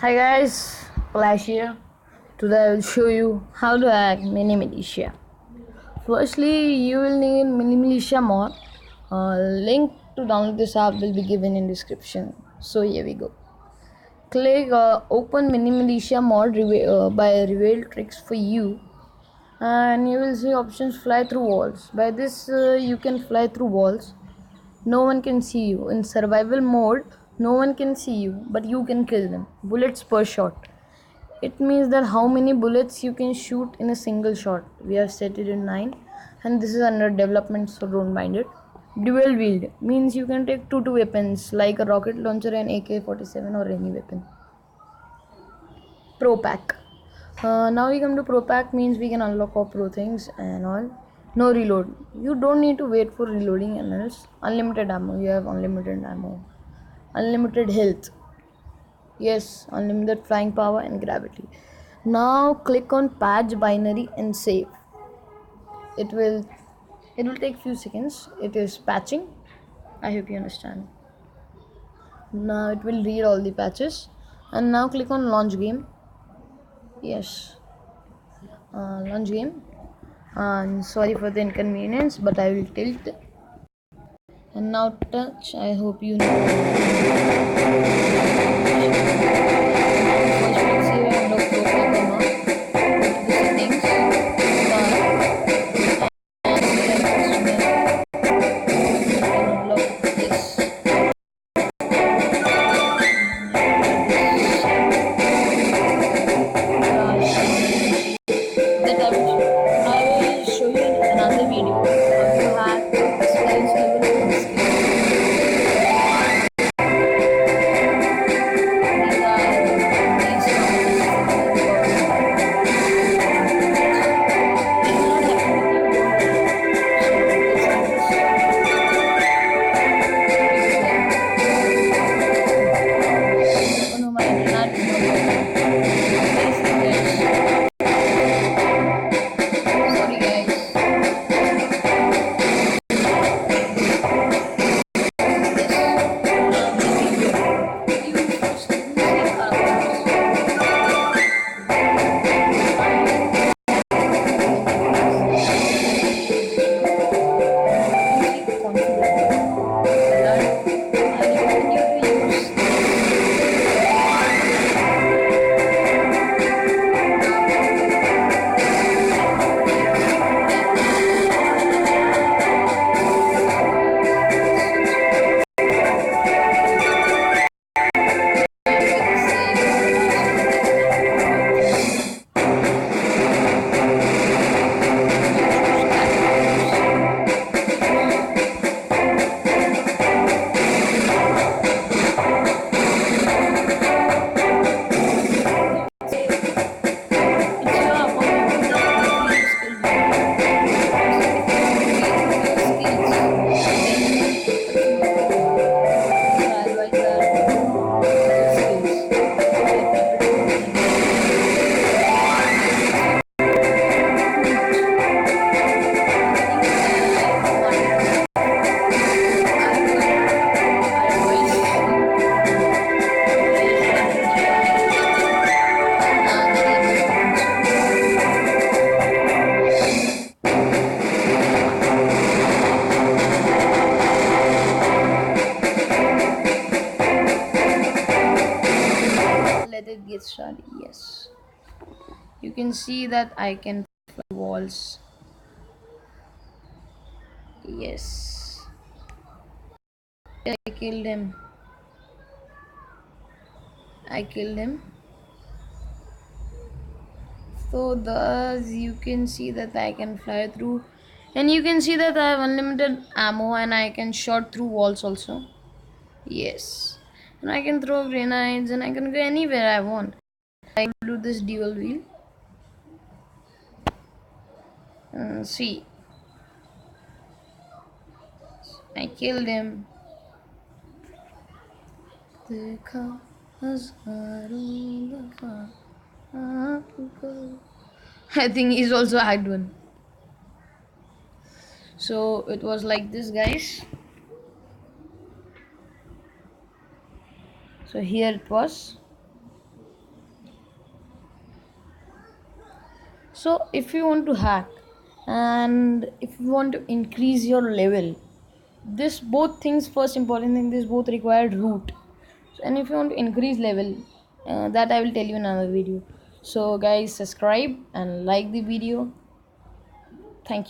Hi guys, Flash here. Today I will show you how to hack mini militia. Firstly, you will need mini militia mod. Link to download this app will be given in description. So here we go. Click open mini militia mod by reveal tricks for you, and you will see options fly through walls. By this you can fly through walls. No one can see you. In survival mode, no one can see you, but you can kill them. Bullets per shot. It means that how many bullets you can shoot in a single shot. We have set it in 9, and this is under development, so don't mind it. Dual wield means you can take two weapons like a rocket launcher and AK-47 or any weapon. Pro pack. Now we come to pro pack means we can unlock our pro things and all. No reload. You don't need to wait for reloading and else. Unlimited ammo. You have unlimited ammo. Unlimited health. Yes, unlimited flying power and gravity. Now click on patch binary and save. It will take few seconds. It is patching. I hope you understand. Now it will read all the patches. And now click on launch game. Yes, launch game. And sorry for the inconvenience, but I will tilt. And now touch. I hope you know. Let it get started. Yes, you can see that I can fly walls. Yes, I killed him. So thus you can see that I can fly through, and you can see that I have unlimited ammo and I can shot through walls also. Yes, and I can throw grenades and I can go anywhere I want. I will do this dual wheel. See, I killed him. I think he's also hacked one. So it was like this, guys. So here it was. So if you want to hack and if you want to increase your level, this both things, first important thing, this both required root. And if you want to increase level, that I will tell you in another video. So guys, subscribe and like the video.